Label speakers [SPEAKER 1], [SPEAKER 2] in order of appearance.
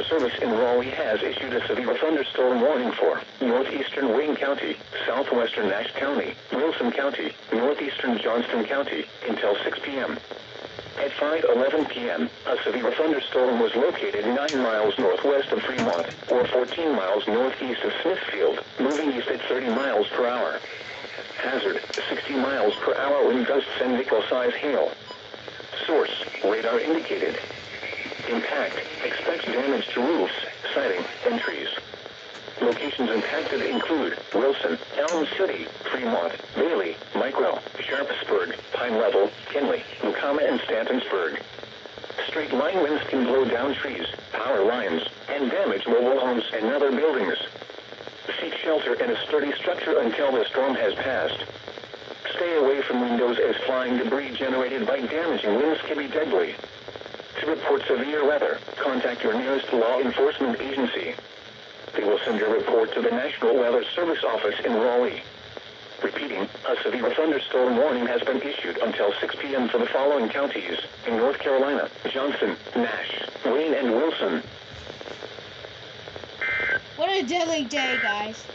[SPEAKER 1] Weather Service in Raleigh has issued a severe thunderstorm warning for northeastern Wayne County, southwestern Nash County, Wilson County, northeastern Johnston County, until 6 p.m. At 5:11 p.m., a severe thunderstorm was located 9 miles northwest of Fremont, or 14 miles northeast of Smithfield, moving east at 30 miles per hour. Hazard, 60 miles per hour wind gusts and nickel-size hail. Source, radar indicated. Impact, expects damage to roofs, siding, and trees. Locations impacted include Wilson, Elm City, Fremont, Bailey, Micro, Sharpsburg, Pine Level, Kinley, Lucama, and Stantonsburg. Straight line winds can blow down trees, power lines, and damage mobile homes and other buildings. Seek shelter in a sturdy structure until the storm has passed. Stay away from windows as flying debris generated by damaging winds can be deadly. To report severe weather, contact your nearest law enforcement agency. They will send your report to the National Weather Service office in Raleigh. Repeating, a severe thunderstorm warning has been issued until 6 p.m. for the following counties in North Carolina: Johnston, Nash, Wayne, and Wilson.
[SPEAKER 2] What a deadly day, guys.